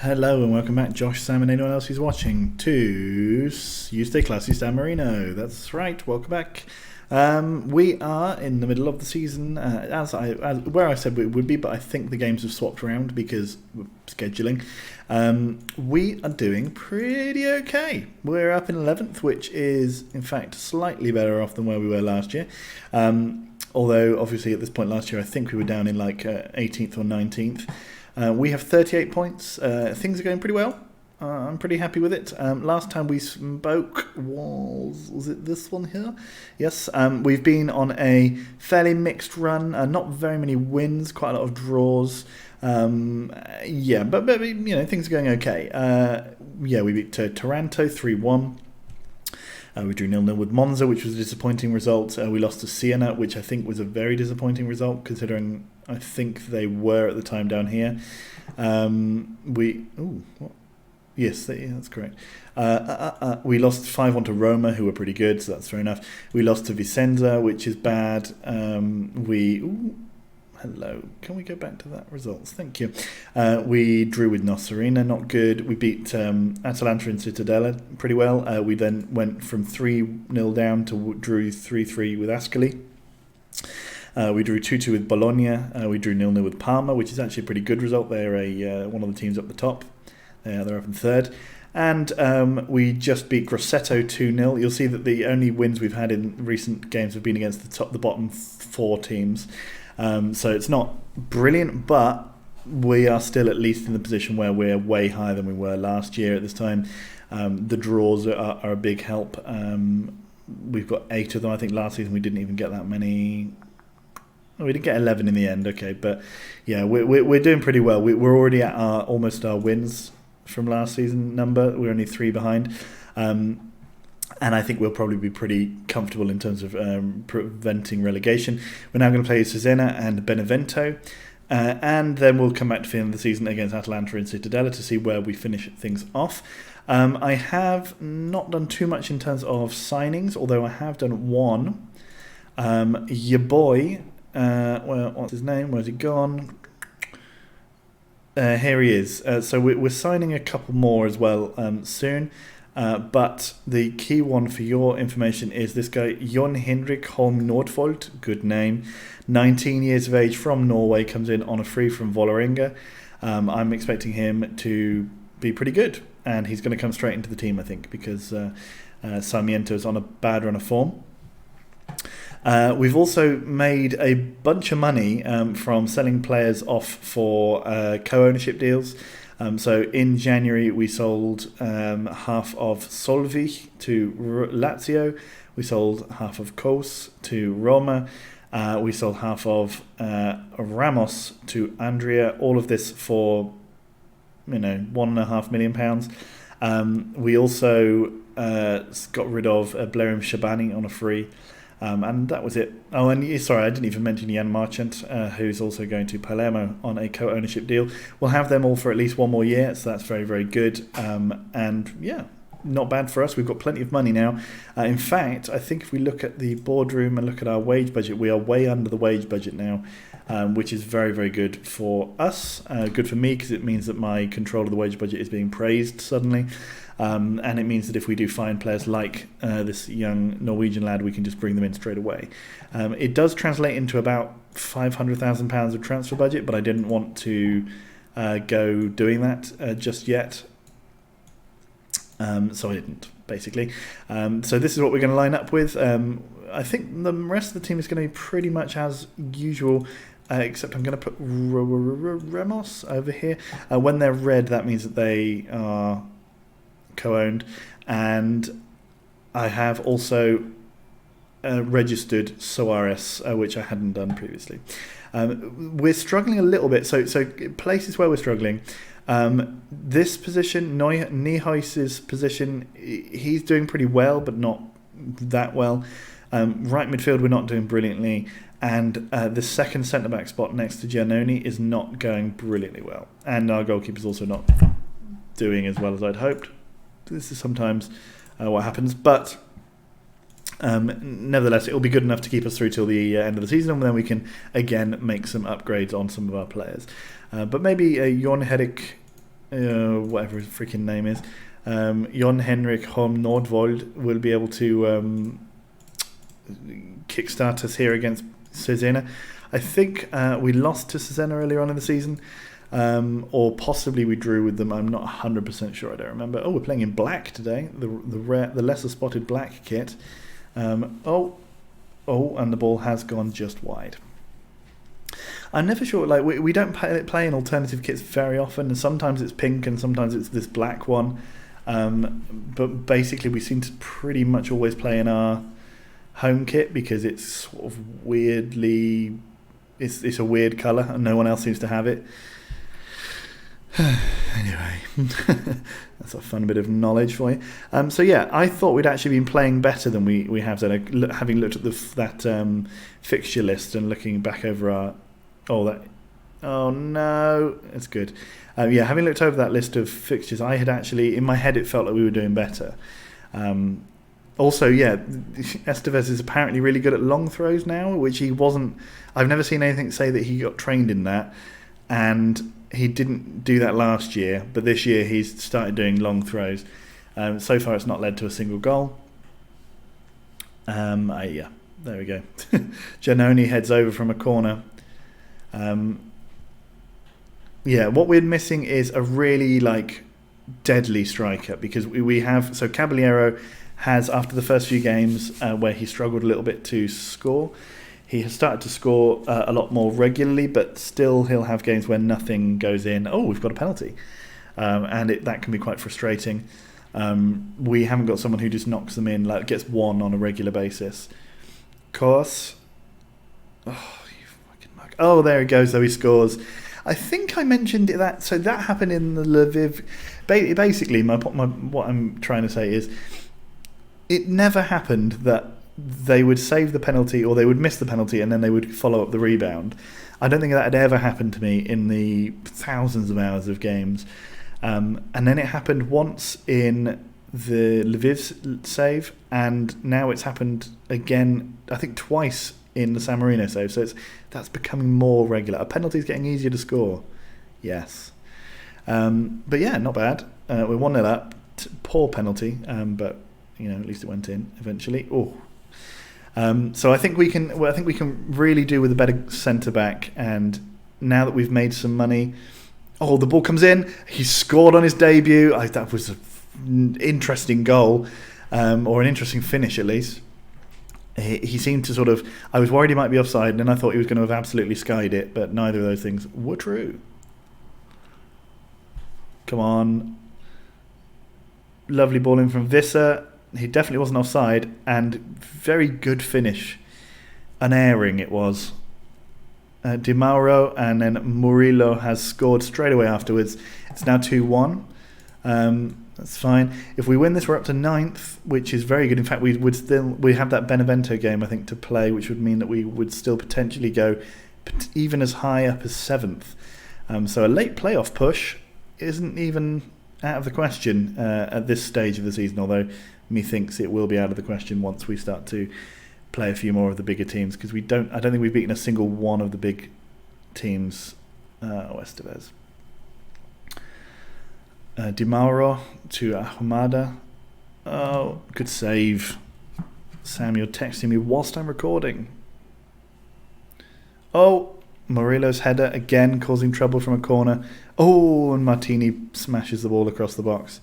Hello and welcome back, Josh, Sam, and anyone else who's watching to You Stay Classy, Sam Marino. That's right, welcome back. We are in the middle of the season, where I said we would be, but I think the games have swapped around because we're scheduling. We are doing pretty okay. We're up in 11th, which is in fact slightly better off than where we were last year. Although obviously at this point last year I think we were down in like 18th or 19th. We have 38 points. Things are going pretty well. I'm pretty happy with it. Last time we spoke was it this one here? Yes. We've been on a fairly mixed run. Not very many wins, quite a lot of draws. Yeah, but you know, things are going okay. Yeah, we beat Taranto 3-1. We drew 0-0 with Monza, which was a disappointing result. We lost to Siena, which I think was a very disappointing result, considering I think they were at the time down here. Yes, that's correct. We lost 5-1 to Roma, who were pretty good, so that's fair enough. We lost to Vicenza, which is bad. Hello. Can we go back to that results? Thank you. We drew with Nosserina, not good. We beat Atalanta and Cittadella pretty well. We then went from 3-0 down to drew 3-3 with Ascoli. We drew 2-2 with Bologna. We drew 0-0 with Parma, which is actually a pretty good result. They're one of the teams up the top. They're up in third. And we just beat Grosseto 2-0. You'll see that the only wins we've had in recent games have been against the bottom four teams. So it's not brilliant, but we are still at least in the position where we're way higher than we were last year at this time. The draws are a big help. We've got 8 of them. I think last season we didn't even get that many. We did get 11 in the end, okay. But yeah, we're doing pretty well. We're already at almost our wins from last season number. We're only 3 behind. And I think we'll probably be pretty comfortable in terms of preventing relegation. We're now going to play Cesena and Benevento. And then we'll come back to the end of the season against Atalanta and Cittadella to see where we finish things off. I have not done too much in terms of signings, although I have done one. Your boy, what's his name? Where's he gone? Here he is. So we're signing a couple more as well soon. But the key one for your information is this guy, Jon Henrik Holm Nordfold, good name, 19 years of age from Norway, comes in on a free from Vålerenga. I'm expecting him to be pretty good, and he's going to come straight into the team, I think, because Sarmiento is on a bad run of form. We've also made a bunch of money from selling players off for co-ownership deals. So in January we sold half of Solvich to Lazio, we sold half of Kos to Roma, we sold half of Ramos to Andrea, all of this for £1.5 million. We also got rid of Blerim Shabani on a free. And that was it. Oh, and sorry, I didn't even mention Jan Marchant, who's also going to Palermo on a co-ownership deal. We'll have them all for at least one more year, so that's very, very good. And yeah, not bad for us. We've got plenty of money now. In fact, I think if we look at the boardroom and look at our wage budget, we are way under the wage budget now, which is very, very good for us. Good for me because it means that my control of the wage budget is being praised suddenly. And it means that if we do find players like this young Norwegian lad, we can just bring them in straight away. It does translate into about £500,000 of transfer budget, but I didn't want to go doing that just yet. So I didn't, basically. So this is what we're going to line up with. I think the rest of the team is going to be pretty much as usual, except I'm going to put Ramos over here. When they're red, that means that they are co-owned, and I have also registered Soares, which I hadn't done previously. We're struggling a little bit, so places where we're struggling. This position, Niehuis's position, he's doing pretty well, but not that well. Right midfield, we're not doing brilliantly, and the second centre-back spot next to Giannoni is not going brilliantly well, and our goalkeeper's also not doing as well as I'd hoped. This is sometimes what happens, but nevertheless, it will be good enough to keep us through till the end of the season, and then we can again make some upgrades on some of our players. But maybe Jon Henrik whatever his freaking name is, Jon Henrik Holm Nordvold will be able to kickstart us here against Cesena. I think we lost to Cesena earlier on in the season, or possibly we drew with them. I'm not 100% sure. I don't remember. Oh, we're playing in black today, the lesser spotted black kit. And the ball has gone just wide. I'm never sure. Like we don't play in alternative kits very often, and sometimes it's pink and sometimes it's this black one. But basically, we seem to pretty much always play in our home kit because it's sort of weirdly, it's a weird colour and no one else seems to have it. Anyway, that's a fun bit of knowledge for you. So yeah, I thought we'd actually been playing better than we have done. Having looked at that fixture list and looking back over our oh no, it's good. Having looked over that list of fixtures, I had actually, in my head, it felt like we were doing better. Also, Estevez is apparently really good at long throws now, which he wasn't. I've never seen anything say that he got trained in that, and he didn't do that last year, but this year he's started doing long throws. So far, it's not led to a single goal. There we go. Giannoni heads over from a corner. What we're missing is a really deadly striker, because we have, so Caballero has, after the first few games where he struggled a little bit to score, he has started to score a lot more regularly, but still he'll have games where nothing goes in. Oh, we've got a penalty, and that can be quite frustrating. We haven't got someone who just knocks them in, gets one on a regular basis. Kos, oh, you fucking mug. Oh, there he goes, though, he scores. I think I mentioned that. So that happened in the Lviv. Basically, what I'm trying to say is, it never happened that they would save the penalty or they would miss the penalty and then they would follow up the rebound. I don't think that had ever happened to me in the thousands of hours of games. And then it happened once in the Lviv save, and now it's happened again, I think twice in the Sammarinese save. So that's becoming more regular. A penalty is getting easier to score. Yes. But yeah, not bad. We're 1-0 up. Poor penalty, but at least it went in eventually. So I think we can really do with a better centre back. And now that we've made some money, the ball comes in. He scored on his debut. That was an interesting goal, or an interesting finish at least. He seemed to sort of. I was worried he might be offside, and then I thought he was going to have absolutely skied it, but neither of those things were true. Come on. Lovely ball in from Visser. He definitely wasn't offside, and very good finish. An airing it was. Di Mauro, and then Murillo has scored straight away afterwards. It's now 2-1. That's fine. If we win this, we're up to 9th, which is very good. In fact, we have that Benevento game, I think, to play, which would mean that we would still potentially go even as high up as 7th. So a late playoff push isn't even out of the question at this stage of the season, although methinks it will be out of the question once we start to play a few more of the bigger teams, because I don't think we've beaten a single one of the big teams. Estevez. Di Mauro to Ahmada. Oh, good save. Sam, you're texting me whilst I'm recording. Oh, Murillo's header again, causing trouble from a corner. Oh, and Martini smashes the ball across the box.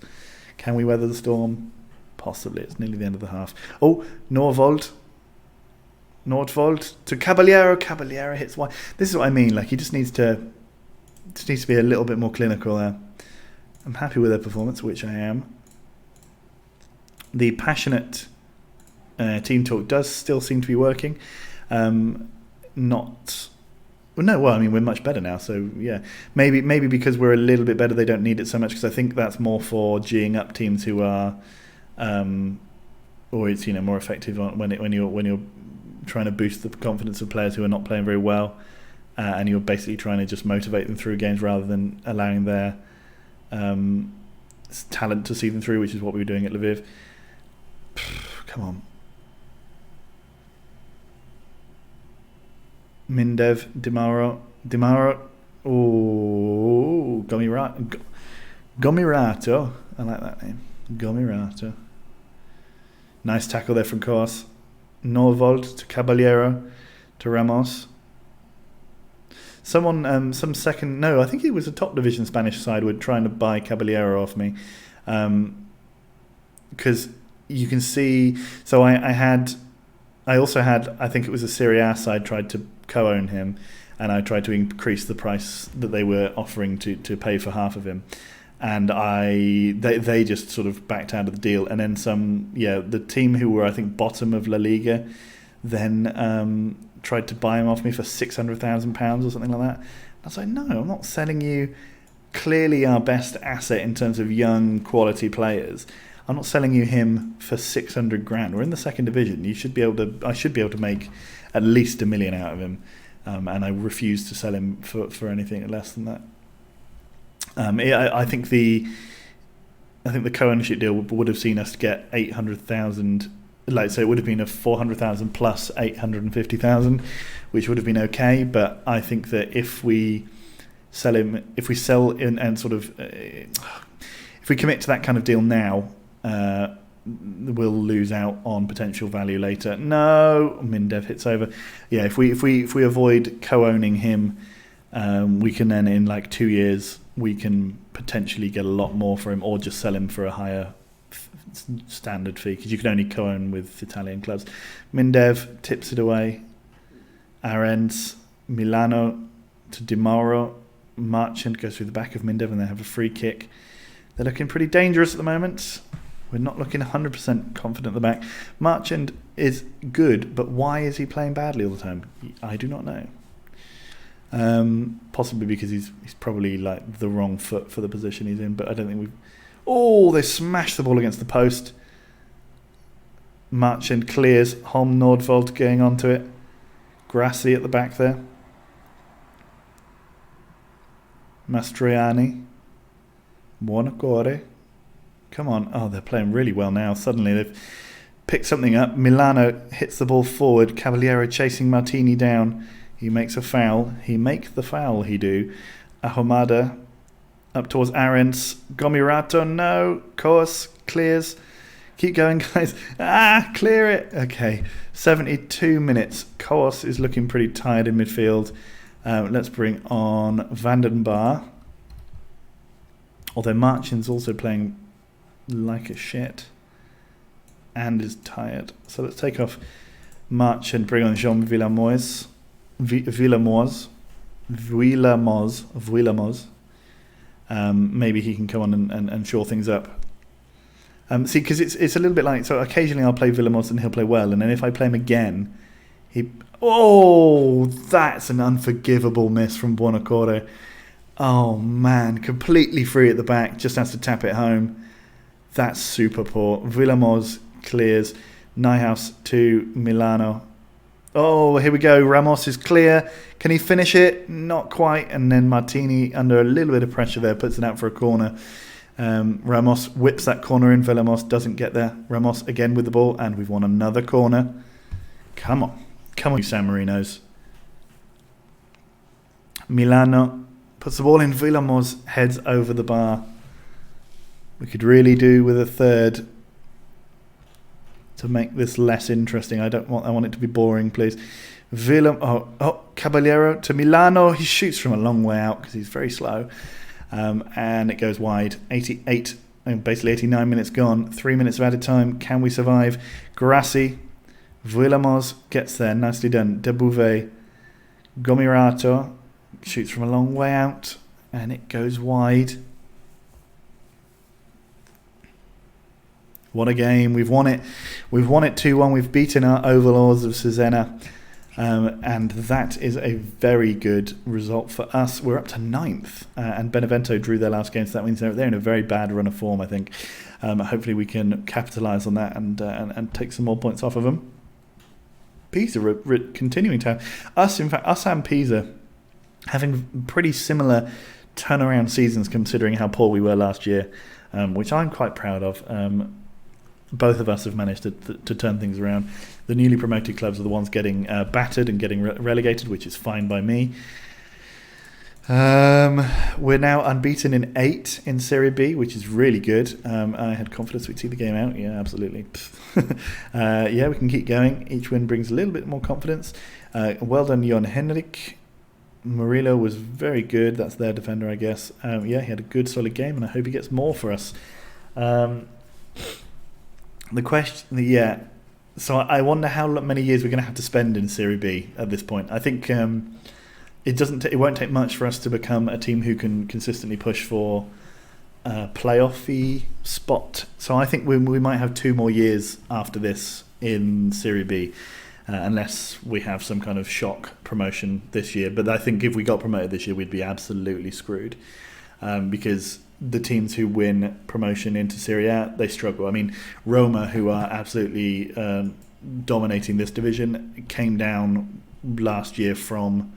Can we weather the storm? Possibly. It's nearly the end of the half. Oh, Nordvold to Caballero. Caballero hits one. This is what I mean. He just needs to be a little bit more clinical there. I'm happy with their performance, which I am. The passionate team talk does still seem to be working. We're much better now, so yeah. Maybe because we're a little bit better, they don't need it so much, because I think that's more for G'ing up teams who are, or it's more effective when you're trying to boost the confidence of players who are not playing very well, and you're basically trying to just motivate them through games rather than allowing their talent to see them through, which is what we were doing at Lviv. Come on. Mindev, Di Mauro. Oh, got me right. Gomirato. I like that name. Gomirato. Nice tackle there from Coas. Norvold to Caballero to Ramos. Someone, some second... No, I think it was a top division Spanish side were trying to buy Caballero off me. Because you can see... So I also had... I think it was a Serie A side tried to co-own him. And I tried to increase the price that they were offering to pay for half of him. And they just sort of backed out of the deal. And then the team who were, I think, bottom of La Liga then tried to buy him off me for £600,000 or something like that. I was like, no, I'm not selling you clearly our best asset in terms of young quality players. I'm not selling you him for 600 grand. We're in the second division. I should be able to make at least $1 million out of him. And I refuse to sell him for anything less than that. I think the co-ownership deal would have seen us get 800,000. So it would have been a 400,000 plus 850,000, which would have been okay. But I think that if we sell him, if we commit to that kind of deal now, we'll lose out on potential value later. No, Mindev hits over. Yeah, if we avoid co-owning him, we can then in like 2 years we can potentially get a lot more for him, or just sell him for a higher standard fee, because you can only co-own with Italian clubs. Mindev tips it away. Arends, Milano to Di Mauro. Marchand goes through the back of Mindev and they have a free kick. They're looking pretty dangerous at the moment. We're not looking 100% confident at the back. Marchand is good, but why is he playing badly all the time? I do not know. Possibly because he's probably like the wrong foot for the position he's in, but I don't think we've... Oh, they smashed the ball against the post. Marchand clears. Holm Nordvold going onto it. Grassi at the back there. Mastroianni. Buonocore. Come on. Oh, they're playing really well now. Suddenly they've picked something up. Milano hits the ball forward. Caballero chasing Martini down. He makes a foul. He make the foul, he do. Ahumada up towards Arends. Gomirato, no. Coas clears. Keep going, guys. Clear it. Okay, 72 minutes. Coas is looking pretty tired in midfield. Let's bring on Vandenbar. Although Marchand's also playing like a shit and is tired. So let's take off Marchand, bring on Jean Villamors. Maybe he can come on and shore things up. See, because it's a little bit like, so occasionally I'll play Villamors and he'll play well, and then if I play him again, that's an unforgivable miss from Buonocore. Oh man, completely free at the back, just has to tap it home. That's super poor. Villamors clears. Nijhuis to Milano. Oh, here we go. Ramos is clear. Can he finish it? Not quite. And then Martini, under a little bit of pressure there, puts it out for a corner. Ramos whips that corner in. Villamors doesn't get there. Ramos again with the ball, and we've won another corner. Come on, you Sammarinos. Milano puts the ball in. Villamors heads over the bar. We could really do with a third to make this less interesting. I want it to be boring, please. Caballero to Milano. He shoots from a long way out because he's very slow. And it goes wide. 88, basically 89 minutes gone. 3 minutes of added time. Can we survive? Grassi. Villamors gets there. Nicely done. Debouvet. Gomirato shoots from a long way out. And it goes wide. What a game. We've won it. We've won it 2-1. We've beaten our overlords of Cesena. And that is a very good result for us. We're up to 9th. And Benevento drew their last game, so that means they're in a very bad run of form, I think. Hopefully we can capitalise on that and take some more points off of them. Pisa continuing to have... Us and Pisa having pretty similar turnaround seasons considering how poor we were last year, which I'm quite proud of. Both of us have managed to turn things around. The newly promoted clubs are the ones getting battered and getting relegated, which is fine by me. We're now unbeaten in 8 in Serie B, which is really good. I had confidence we'd see the game out. Yeah, absolutely. Yeah, we can keep going. Each win brings a little bit more confidence. Well done, Jon Henrik. Marino was very good. That's their defender, I guess. Yeah, he had a good, solid game, and I hope he gets more for us. The question, yeah. So I wonder how many years we're going to have to spend in Serie B at this point. I think it won't take much for us to become a team who can consistently push for a playoffy spot. So I think we might have 2 more years after this in Serie B, unless we have some kind of shock promotion this year. But I think if we got promoted this year, we'd be absolutely screwed, because the teams who win promotion into Serie A, they struggle. I mean, Roma, who are absolutely dominating this division, came down last year from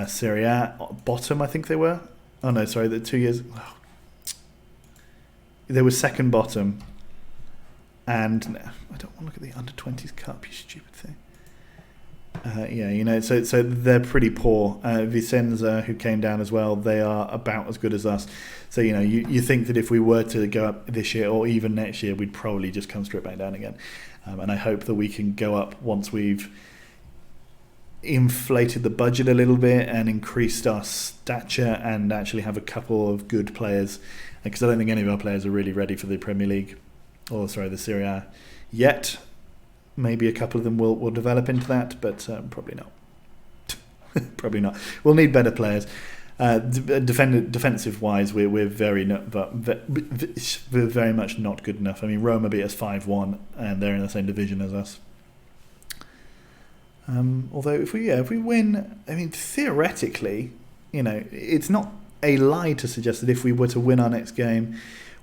Serie A bottom, I think they were. Oh no, sorry, the 2 years. Oh. They were second bottom, and I don't want to look at the under-20s cup. You stupid thing. Yeah, you know, so they're pretty poor. Vicenza, who came down as well, they are about as good as us. So, you know, you think that if we were to go up this year or even next year, we'd probably just come straight back down again. And I hope that we can go up once we've inflated the budget a little bit and increased our stature and actually have a couple of good players. Because I don't think any of our players are really ready for the Premier League, or sorry, the Serie A yet. Maybe a couple of them will develop into that, but probably not. Probably not. We'll need better players. Defensive-wise, we're very much not good enough. I mean, Roma beat us 5-1, and they're in the same division as us. Although if we win, I mean, theoretically, you know, it's not a lie to suggest that if we were to win our next game,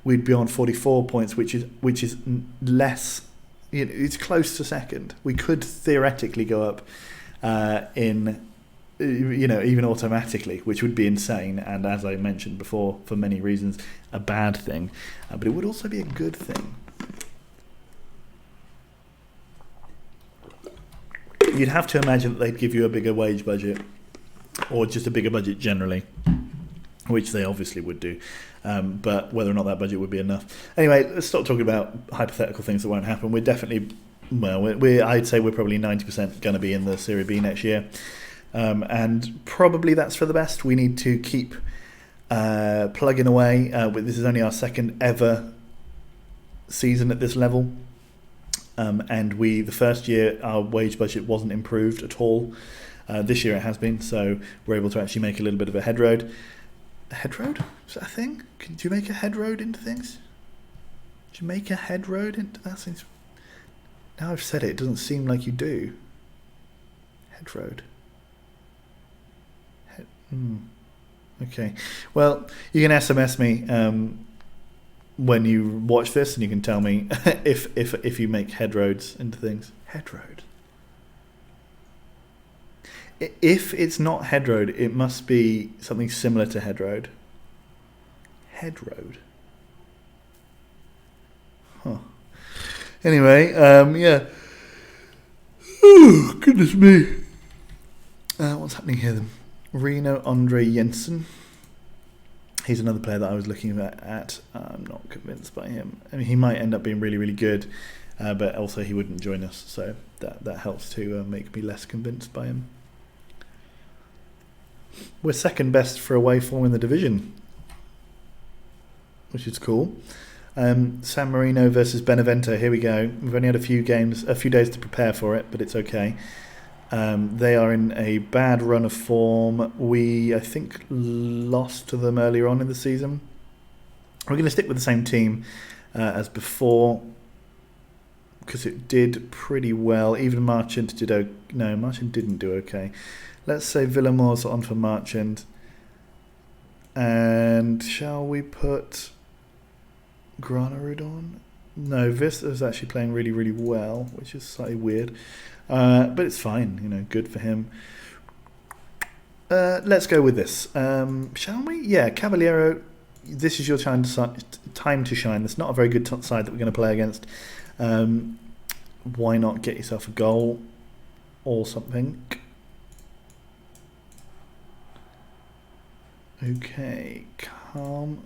we'd be on 44 points, which is less. You know, it's close to second. We could theoretically go up in, you know, even automatically, which would be insane, and as I mentioned before, for many reasons, a bad thing. But it would also be a good thing. You'd have to imagine that they'd give you a bigger wage budget, or just a bigger budget generally, which they obviously would do. But whether or not that budget would be enough. Anyway, let's stop talking about hypothetical things that won't happen. We're definitely, I'd say we're probably 90% going to be in the Serie B next year. And probably that's for the best. We need to keep plugging away. This is only our second ever season at this level. And the first year, our wage budget wasn't improved at all. This year it has been, so we're able to actually make a little bit of a head road. A head road? Is that a thing? Do you make a head road into things? Do you make a head road into that? Seems, now I've said it, it doesn't seem like you do. Head road. Okay. Well, you can SMS me when you watch this, and you can tell me if you make head roads into things. Head road. If it's not head road, it must be something similar to head road. Head road. Huh. Anyway, yeah. Oh, goodness me. What's happening here then? Reno Andre Jensen. He's another player that I was looking at. I'm not convinced by him. I mean, he might end up being really, really good, but also he wouldn't join us, so that helps to make me less convinced by him. We're second best for away form in the division, which is cool. San Marino versus Benevento. Here we go. We've only had a few days to prepare for it, but it's okay. They are in a bad run of form. We, I think, lost to them earlier on in the season. We're going to stick with the same team as before, because it did pretty well. Even Marchand did no, Marchand didn't do okay. Let's say Villamore's on for Marchand. And shall we put Granerud on? No, Vista's actually playing really, really well, which is slightly weird. But it's fine, you know, good for him. Let's go with this. Shall we? Yeah, Cavaliero, this is your time to shine. It's not a very good side that we're going to play against. Why not get yourself a goal or something? Okay, calm.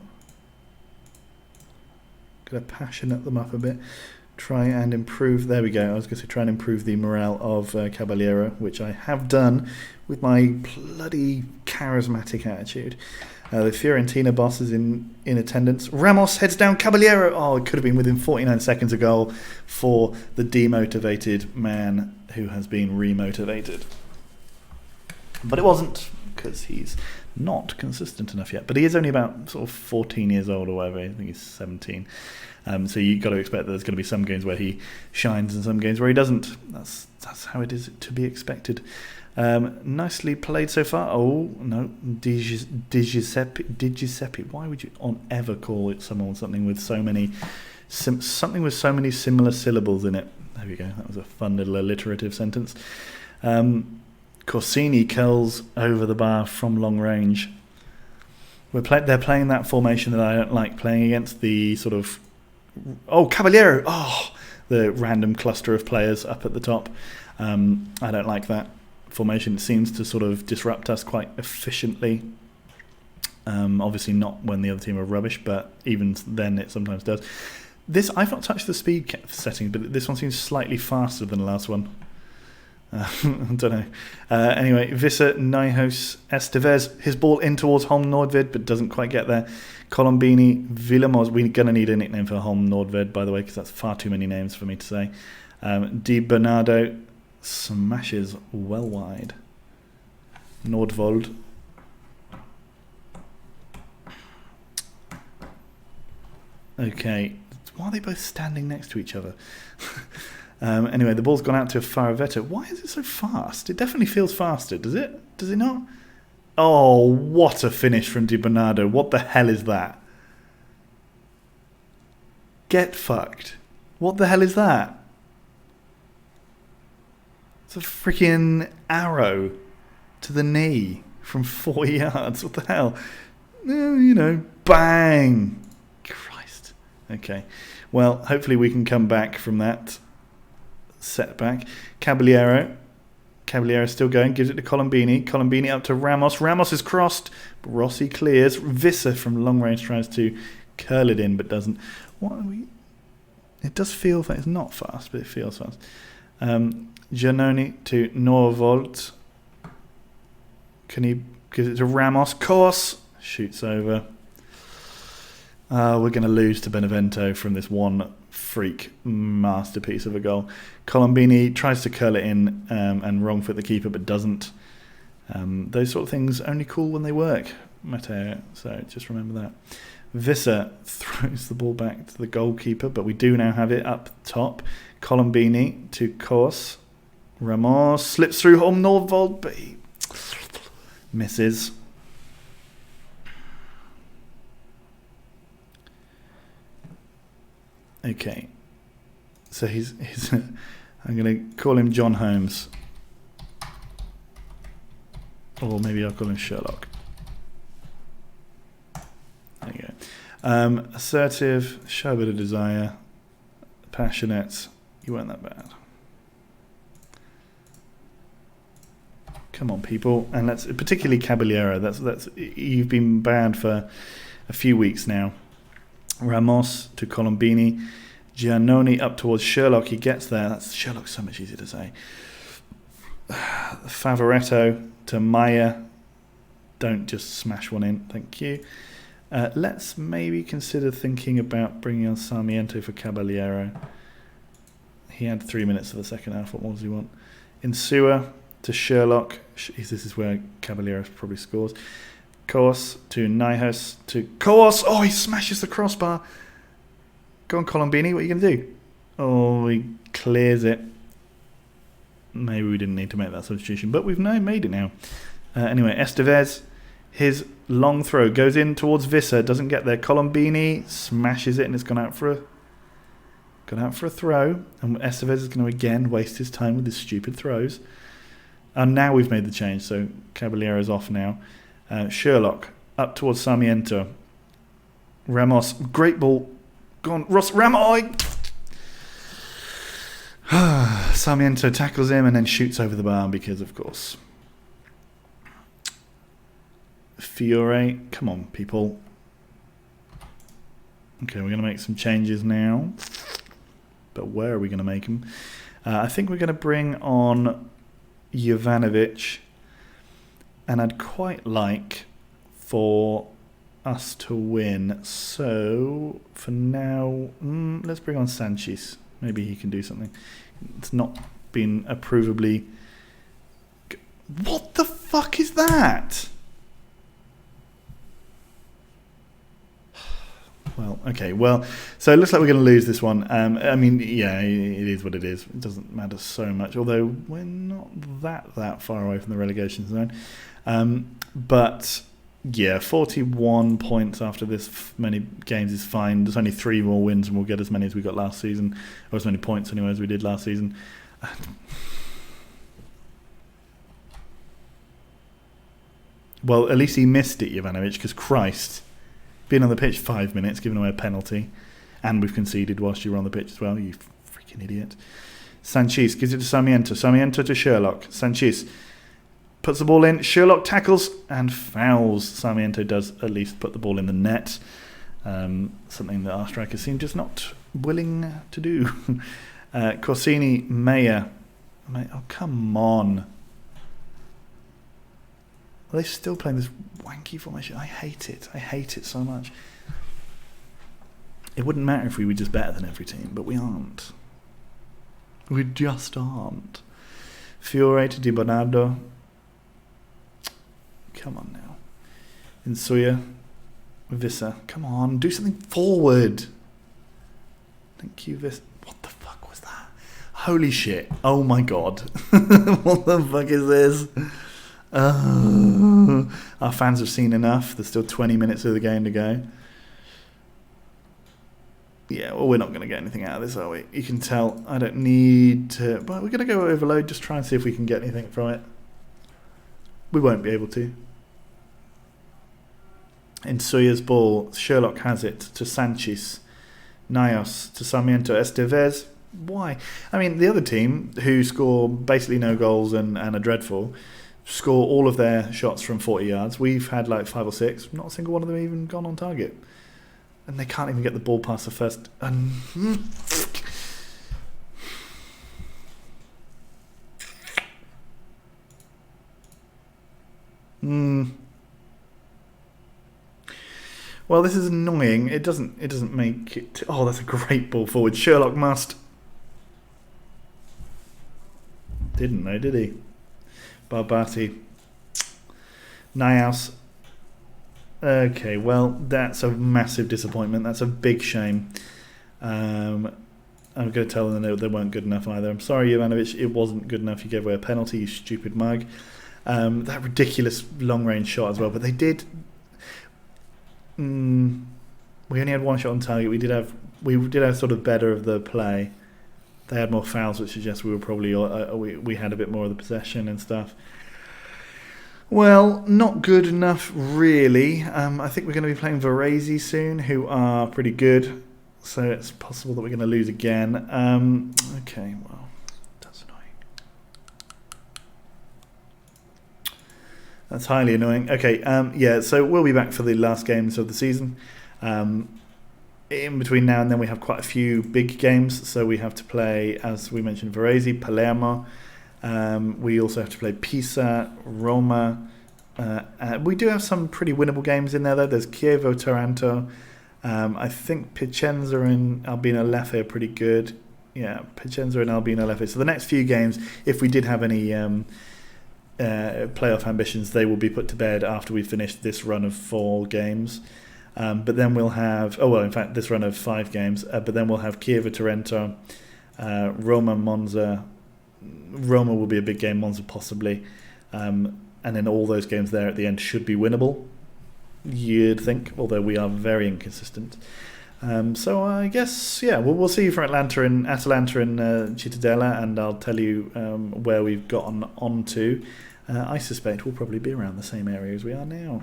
Gonna passionate them up a bit. Try and improve. There we go. I was going to try and improve the morale of Caballero, which I have done with my bloody charismatic attitude. The Fiorentina boss is in attendance. Ramos heads down Caballero. Oh, it could have been within 49 seconds a goal for the demotivated man who has been remotivated. But it wasn't, because he's not consistent enough yet. But he is only about sort of 14 years old or whatever. I think he's 17. So you've got to expect that there's going to be some games where he shines and some games where he doesn't. That's how it is to be expected. Nicely played so far. Oh, no. Di Giuseppe. Why would you ever call it someone something with so many similar syllables in it? There we go. That was a fun little alliterative sentence. Corsini curls over the bar from long range. They're playing that formation that I don't like playing against, the sort of... Oh, Caballero! Oh, the random cluster of players up at the top. I don't like that formation. It seems to sort of disrupt us quite efficiently. Obviously not when the other team are rubbish, but even then it sometimes does. I've not touched the speed setting, but this one seems slightly faster than the last one. I don't know. Anyway, Visser, Nijhuis, Estevez, his ball in towards Holm Nordved, but doesn't quite get there. Colombini, Villamos. We're going to need a nickname for Holm Nordved, by the way, because that's far too many names for me to say. Di Bernardo smashes well wide. Nordvold. Okay. Why are they both standing next to each other? Anyway, the ball's gone out to Faravetto. Why is it so fast? It definitely feels faster, does it? Does it not? Oh, what a finish from Di Bernardo. What the hell is that? Get fucked. What the hell is that? It's a freaking arrow to the knee from 4 yards. What the hell? Bang. Christ. Okay. Well, hopefully we can come back from that setback. Caballero still going, gives it to Colombini up to Ramos is crossed, but Rossi clears. Visser from long range tries to curl it in but doesn't. It does feel that it's not fast, but it feels fast. Giannoni to Norvolt. Can he give it to Ramos? Course shoots over. We're going to lose to Benevento from this one freak masterpiece of a goal. Colombini tries to curl it in and wrong foot the keeper, but doesn't. Those sort of things only cool when they work, Matteo. So just remember that. Visser throws the ball back to the goalkeeper, but we do now have it up top. Colombini to Kors. Ramos slips through Holm Nordvold, but he misses. Okay, so he's I'm going to call him John Holmes, or maybe I'll call him Sherlock. There you go. Assertive, show a bit of desire, passionate. You weren't that bad. Come on, people, and let's particularly Caballero. That's you've been banned for a few weeks now. Ramos to Colombini. Giannoni up towards Sherlock. He gets there. That's Sherlock's so much easier to say. Favoretto to Maya. Don't just smash one in. Thank you. Let's maybe consider thinking about bringing on Sarmiento for Caballero. He had 3 minutes of the second half. What more does he want? Insua to Sherlock. This is where Caballero probably scores. Course to Nijhuis to Course. Oh, he smashes the crossbar. Go on, Colombini. What are you going to do? Oh, he clears it. Maybe we didn't need to make that substitution, but we've now made it now. Anyway, Estevez, his long throw goes in towards Visser. Doesn't get there. Colombini smashes it, and it's gone out for a throw. And Estevez is going to again waste his time with his stupid throws. And now we've made the change, so Caballero's off now. Sherlock up towards Sarmiento. Ramos, great ball. Go on, Ramos. Sarmiento tackles him and then shoots over the bar because, of course, Fiore. Come on, people. Okay, we're going to make some changes now. But where are we going to make them? I think we're going to bring on Jovanovic. And I'd quite like for us to win. So, for now, let's bring on Sanchez. Maybe he can do something. It's not been approvably... What the fuck is that? Well, okay, well, so it looks like we're going to lose this one. I mean, yeah, it is what it is. It doesn't matter so much, although we're not that far away from the relegation zone. But, yeah, 41 points after this many games is fine. There's only 3 more wins and we'll get as many as we got last season, or as many points anyway as we did last season. Well, at least he missed it, Jovanovic, because Christ... Being on the pitch 5 minutes, giving away a penalty, and we've conceded whilst you were on the pitch as well, you freaking idiot. Sanchez gives it to Sarmiento. Sarmiento to Sherlock. Sanchez puts the ball in. Sherlock tackles and fouls. Sarmiento does at least put the ball in the net. Something that our strikers seem just not willing to do. Corsini, Meyer. Oh, come on. Are they still playing this wanky formation? I hate it. I hate it so much. It wouldn't matter if we were just better than every team, but we aren't. We just aren't. Fiore to Di Bernardo. Come on now. Insuya. Vissa. Come on, do something forward. Thank you, Vissa. What the fuck was that? Holy shit. Oh my god. What the fuck is this? Our fans have seen enough. There's still 20 minutes of the game to go. Yeah, well, we're not going to get anything out of this, are we? You can tell I don't need to... But we're going to go overload, just try and see if we can get anything from it. We won't be able to. In Suya's ball, Sherlock has it to Sanchez. Nios to Sarmiento. Estevez. Why? I mean, the other team, who score basically no goals and are dreadful... score all of their shots from 40 yards. We've had like 5 or 6. Not a single one of them even gone on target. And they can't even get the ball past the first... Well, this is annoying. It doesn't make it... Oh, that's a great ball forward. Sherlock must... Didn't know, did he? Barbati. Niaus. Okay, well, that's a massive disappointment. That's a big shame. I'm going to tell them they weren't good enough either. I'm sorry, Jovanovic, it wasn't good enough. You gave away a penalty, you stupid mug. That ridiculous long-range shot as well. But they did... we only had 1 shot on target. We did have sort of better of the play. They had more fouls, which suggests we were probably we had a bit more of the possession and stuff. Well, not good enough, really. I think we're going to be playing Varese soon, who are pretty good. So it's possible that we're going to lose again. Okay, well, that's annoying. That's highly annoying. Okay, yeah, so we'll be back for the last games of the season. In between now and then we have quite a few big games, so we have to play, as we mentioned, Varese, Palermo. We also have to play Pisa, Roma. We do have some pretty winnable games in there, though. There's Chievo, Taranto. I think Piacenza and Albino Leffe are pretty good. Yeah, Piacenza and Albino Leffe. So the next few games, if we did have any playoff ambitions, they will be put to bed after we finish this run of 4 games. But then we'll have... Oh, well, in fact, this run of 5 games. But then we'll have Chievo, Taranto, Roma, Monza. Roma will be a big game, Monza possibly. And then all those games there at the end should be winnable, you'd think, although we are very inconsistent. So I guess, yeah, we'll see you for Atalanta and Cittadella, and I'll tell you where we've gotten onto. I suspect we'll probably be around the same area as we are now.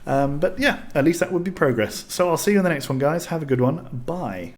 But yeah, at least that would be progress. So I'll see you in the next one, guys. Have a good one. Bye.